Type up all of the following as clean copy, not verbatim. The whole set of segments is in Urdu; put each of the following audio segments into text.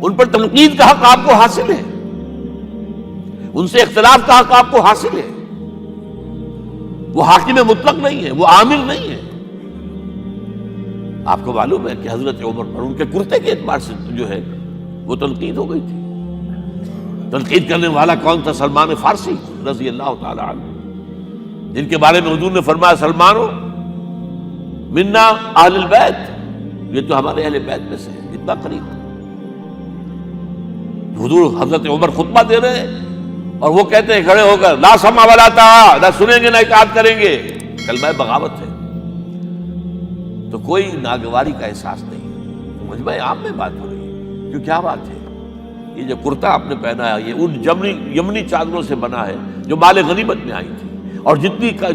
ان پر تنقید کا حق آپ کو حاصل ہے، ان سے اختلاف کا حق آپ کو حاصل ہے. وہ حاکم مطلق نہیں ہے، وہ عامل نہیں ہے. آپ کو معلوم ہے کہ حضرت عمر پر ان کے کرتے کے اعتبار سے جو ہے وہ تنقید ہو گئی تھی. تنقید کرنے والا کون تھا؟ سلمان فارسی رضی اللہ تعالی عنہ، جن کے بارے میں حضور نے فرمایا سلمانو منا اہل البیت، یہ تو ہمارے اہل بیت میں سے ہے، اتنا قریب. حضور حضرت عمر خطبہ دے رہے ہیں اور وہ کہتے ہیں کھڑے ہو کر لا سمع ولا طاعہ، نہ سنیں گے نہ اطاعت کریں گے. کلمہ بغاوت ہے. تو کوئی ناگواری کا احساس نہیں. مجمع عام میں بات ہو رہی ہے. کیوں کیا بات ہے؟ یہ جو کرتا آپ نے پہنا ہے یہ ان یمنی چادروں سے بنا ہے جو مال غنیمت میں آئی تھی، اور جتنی کا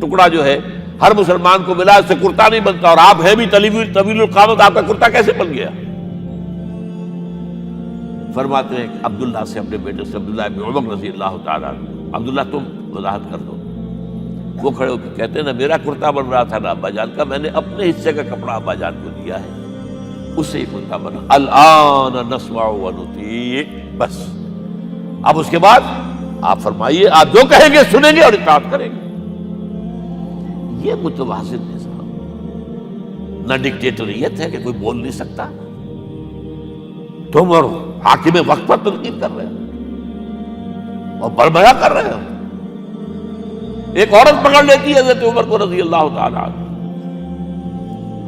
ٹکڑا جو ہے ہر مسلمان کو ملا اس سے کرتا نہیں بنتا. اور آپ ہیں بھی طویل القامت، آپ کا کرتا کیسے بن گیا؟ فرماتے ہیں کہ عبداللہ سے، اپنے بیٹے سے، عبداللہ ابن عمر رضی اللہ تعالیٰ عنہ، عبداللہ تم وضاحت کر دو. وہ کھڑے ہو کے کہتے ہیں نہ میرا کرتا بن رہا تھا نہ ابا جان کا، میں نے اپنے حصے کا کپڑا ابا جان کو دیا ہے، اس سے ہی کرتا بنا. الآن نسمع ونطیع، بس اب اس کے بعد آپ فرمائیے، آپ جو کہیں گے سنیں گے اور اطاعت کریں گے. یہ متوازن نظام، نہ ڈکٹیٹریت ہے کہ کوئی بول نہیں سکتا. تم اور حاکم وقت پر تنقید کر رہے ہو اور بربرا کر رہے ہو. ایک عورت پکڑ لیتی ہے حضرت عمر کو رضی اللہ تعالی عنہ.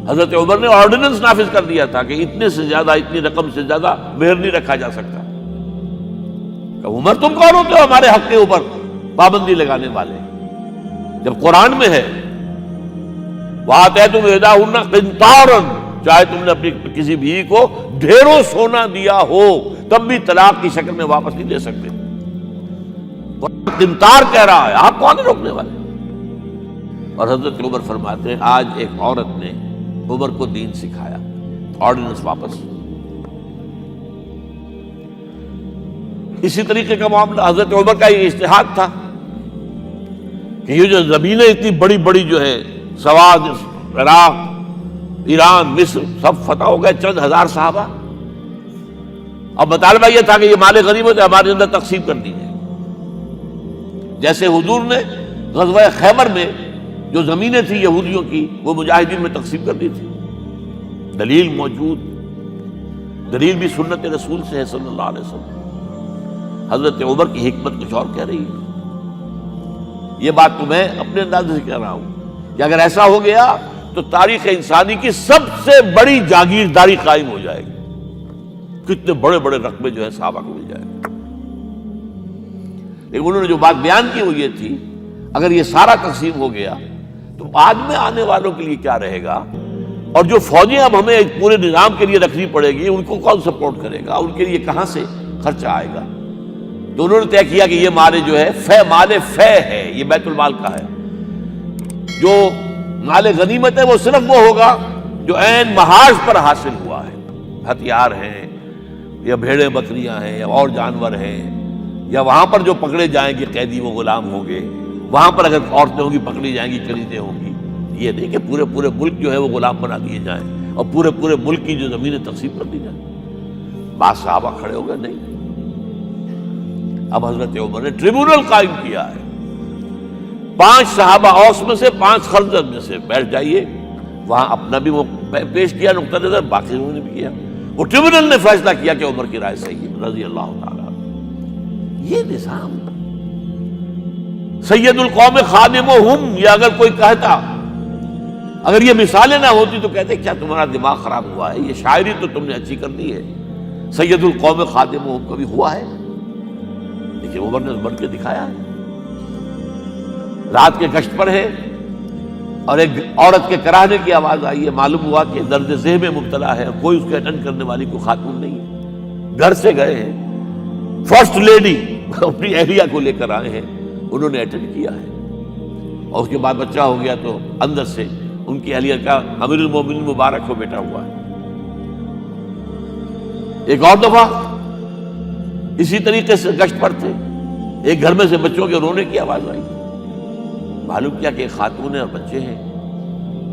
حضرت عمر نے آرڈیننس نافذ کر دیا تھا کہ اتنے سے زیادہ، اتنی رقم سے زیادہ مہر نہیں رکھا جا سکتا. کہ عمر تم کون ہوتے ہو ہمارے حق کے اوپر پابندی لگانے والے؟ جب قرآن میں ہے وَآتَيْتُمْ إِحْدَاهُنَّ قِنْطَارًا، چاہے تم نے اپنی کسی بیوی کو ڈھیروں سونا دیا ہو تب بھی طلاق کی شکل میں واپس نہیں دے سکتے. قنطار کہہ رہا ہے، آپ کون ہیں روکنے والے؟ اور حضرت عمر فرماتے ہیں آج ایک عورت نے عمر کو دین سکھایا، آرڈیننس واپس. اسی طریقے کا معاملہ حضرت عمر کا یہ اجتہاد تھا کہ یہ جو زمینیں اتنی بڑی بڑی جو ہے، سواد، عراق، ایران، مصر سب فتح ہو گئے، چند ہزار صحابہ. اب مطالبہ یہ تھا کہ یہ مال غنیمت ہمارے اندر تقسیم کر دی جائے. جیسے حضور نے غزوہ خیبر میں جو زمینیں تھیں یہودیوں کی وہ مجاہدین میں تقسیم کر دی تھی. دلیل موجود، دلیل بھی سنت رسول سے ہے صلی اللہ علیہ وسلم. حضرت عمر کی حکمت کچھ اور کہہ رہی ہے. یہ بات تو میں اپنے انداز سے کہہ رہا ہوں کہ اگر ایسا ہو گیا تو تاریخ انسانی کی سب سے بڑی جاگیرداری قائم ہو جائے گی. کتنے بڑے بڑے رقبے جو ہے صحابہ کو مل جائے گا. لیکن انہوں نے جو بات بیان کی وہ یہ تھی اگر یہ سارا تقسیم ہو گیا تو بعد میں آنے والوں کے لیے کیا رہے گا، اور جو فوجیں اب ہمیں ایک پورے نظام کے لیے رکھنی پڑے گی ان کو کون سپورٹ کرے گا، ان کے لیے کہاں سے خرچہ آئے گا. تو انہوں نے طے کیا کہ یہ مال جو ہے مال فے ہے، یہ بیت المال کا ہے. جو مال غنیمت ہے وہ صرف وہ ہوگا جو عین محاذ پر حاصل ہوا ہے. ہتھیار ہیں یا بھیڑیں بکریاں ہیں یا اور جانور ہیں، یا وہاں پر جو پکڑے جائیں گے قیدی وہ غلام ہوں گے، وہاں پر اگر عورتیں ہوں گی پکڑی جائیں گی، خریدیں ہوں گی. یہ نہیں کہ پورے ملک جو ہے وہ غلام بنا دیے جائیں اور پورے ملک کی جو زمینیں تقسیم کر دی جائیں. بعض صحابہ کھڑے ہو گئے نہیں. اب حضرت عمر نے ٹریبونل قائم کیا ہے. 5 صحابہ اوس میں سے، 5 خزرج میں سے بیٹھ جائیے. وہاں اپنا بھی وہ پیش کیا نقطہ نظر، باقی لوگوں نے بھی کیا. وہ ٹریبونل نے فیصلہ کیا کہ عمر کی رائے صحیح ہے رضی اللہ تعالیٰ. یہ نظام سید القوم خادمہم، یہ اگر کوئی کہتا، اگر یہ مثالیں نہ ہوتی تو کہتے کیا تمہارا دماغ خراب ہوا ہے، یہ شاعری تو تم نے اچھی کر دی ہے. سید القوم خادمہم کبھی ہوا ہے؟ لیکن عمر نے بن کے دکھایا ہے. رات کے گشت پر ہے اور ایک عورت کے کراہنے کی آواز آئی ہے. معلوم ہوا کہ درد ذہن میں مبتلا ہے اور کوئی اس کے اٹینڈ کرنے والی کوئی خاتون نہیں ہے. گھر سے گئے ہیں، فرسٹ لیڈی اپنی اہلیہ کو لے کر آئے ہیں، انہوں نے اٹینڈ کیا ہے. اور اس کے بعد بچہ ہو گیا تو اندر سے ان کی اہلیہ کا امیر المومنین مبارک ہو بیٹا ہوا ہے. ایک اور دفعہ اسی طریقے سے گشت پر تھے، ایک گھر میں سے بچوں کے رونے کی آواز آئی. معلوم کیا کہ ایک خاتون ہے اور بچے ہیں،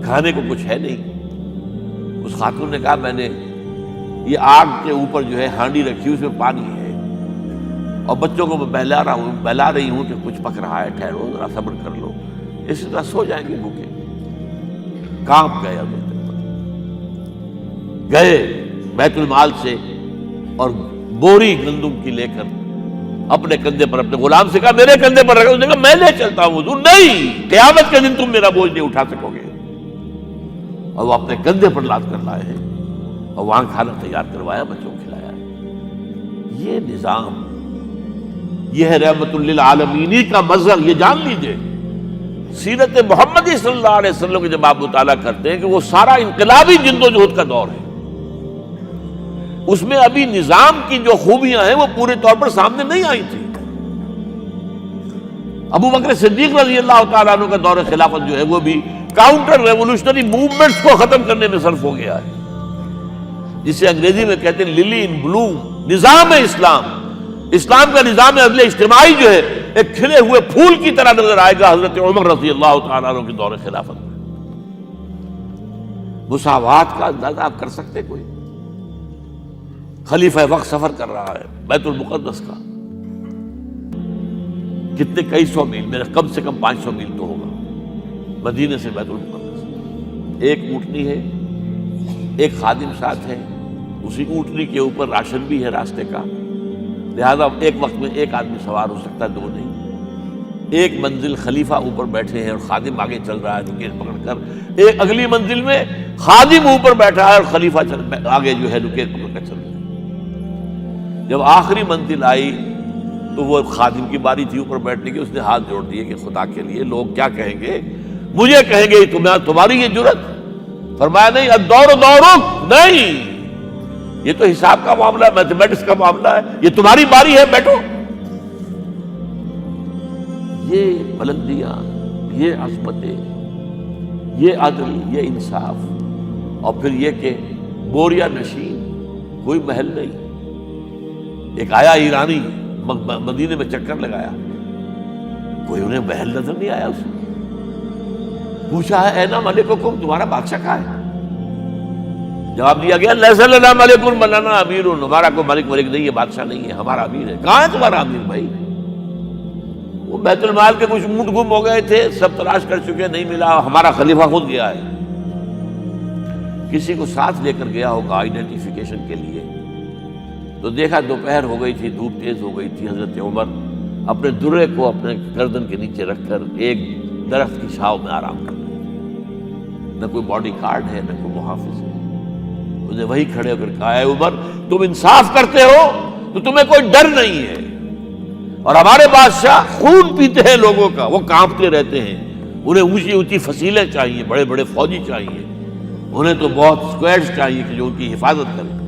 کھانے کو کچھ ہے نہیں. اس خاتون نے کہا میں نے یہ آگ کے اوپر جو ہے ہانڈی رکھی، اس میں پانی ہے، اور بچوں کو میں بہلا رہی ہوں کہ کچھ پک رہا ہے، ٹھہرو ذرا صبر کر لو، اسی طرح سو جائیں گے بھوکے۔ کانپ گئے حضرت گئے بیت المال سے اور بوری گندم کی لے کر اپنے کندھے پر، اپنے غلام سے کہا میرے کندھے پر رکھا، اس نے کہا میں لے چلتا ہوں حضور۔ نہیں، قیامت کے دن تم میرا بوجھ نہیں اٹھا سکو گے۔ اور وہ اپنے کندھے پر لاد کر لائے ہیں اور وہاں کھانا تیار کروایا، بچوں کو کھلایا۔ یہ نظام، یہ ہے رحمت للعالمین کا مظہر۔ یہ جان لیجئے سیرت محمدی صلی اللہ علیہ وسلم کے جب آپ مطالعہ کرتے ہیں کہ وہ سارا انقلابی جدوجہد کا دور ہے، اس میں ابھی نظام کی جو خوبیاں ہیں وہ پورے طور پر سامنے نہیں آئی تھی۔ ابو بکر صدیق رضی اللہ تعالیٰ عنہ کا دور خلافت جو ہے وہ بھی کاؤنٹر ریولوشنری موومنٹس کو ختم کرنے میں صرف ہو گیا ہے، جسے انگریزی میں کہتے ہیں للی ان بلوم، نظام اسلام۔ اسلام کا نظام عدل اجتماعی جو ہے ایک کھلے ہوئے پھول کی طرح نظر آئے گا حضرت عمر رضی اللہ تعالیٰ عنہ کے دور خلافت میں۔ مساوات کا اندازہ آپ کر سکتے؟ کوئی خلیفہ وقت سفر کر رہا ہے بیت المقدس کا، کتنے کئی سو میل، میرے کم سے کم 500 میل تو ہوگا مدینے سے بیت المقدس۔ ایک اونٹنی ہے، ایک خادم ساتھ ہے، اسی اونٹنی کے اوپر راشن بھی ہے راستے کا، لہذا ایک وقت میں ایک آدمی سوار ہو سکتا ہے، دو نہیں۔ ایک منزل خلیفہ اوپر بیٹھے ہیں اور خادم آگے چل رہا ہے نکیل پکڑ کر، ایک اگلی منزل میں خادم اوپر بیٹھا ہے اور خلیفہ آگے جو ہے نکیل پکڑ کر چل رہا ہے۔ جب آخری منزل آئی تو وہ خادم کی باری تھی اوپر بیٹھنے کی، اس نے ہاتھ جوڑ دیے کہ خدا کے لیے لوگ کیا کہیں گے، مجھے کہیں گے تمہاری یہ جرت۔ فرمایا نہیں، الدور دورک، نہیں، یہ تو حساب کا معاملہ ہے، میتھمیٹکس کا معاملہ ہے، یہ تمہاری باری ہے، بیٹھو۔ یہ بلندیاں، یہ عظمتیں، یہ عدل، یہ انصاف، اور پھر یہ کہ بوریا نشین، کوئی محل نہیں۔ ایک آیا ایرانی مدینے میں چکر لگایا، کوئی انہیں محل نظر نہیں آیا، اسے پوچھا ہے اینا ملککم، تمہارا بادشاہ کہاں ہے؟ جواب دیا گیا لیس لنا ملک بل لنا امیر، ہمارا کوئی ملک نہیں ہے، بادشاہ نہیں ہے، ہمارا امیر ہے۔ کہاں ہے تمہارا امیر بھائی؟ وہ بیت المال کے کچھ اونٹ گم ہو گئے تھے، سب تلاش کر چکے، نہیں ملا، ہمارا خلیفہ خود گیا ہے۔ کسی کو ساتھ لے کر گیا ہوگا آئیڈینٹیفیکیشن کے لیے، تو دیکھا دوپہر ہو گئی تھی، دھوپ تیز ہو گئی تھی، حضرت عمر اپنے درے کو اپنے گردن کے نیچے رکھ کر ایک درخت کی چھاؤں میں آرام کر رہے ہیں۔ نہ کوئی باڈی گارڈ ہے، نہ کوئی محافظ ہے۔ انہیں وہی کھڑے ہو کر کہا ہے عمر، تم انصاف کرتے ہو تو تمہیں کوئی ڈر نہیں ہے، اور ہمارے بادشاہ خون پیتے ہیں لوگوں کا، وہ کانپتے رہتے ہیں، انہیں اونچی اونچی فصیلیں چاہیے، بڑے بڑے فوجی چاہیے، انہیں تو بہت اسکواڈز چاہیے کہ جو ان کی حفاظت کریں۔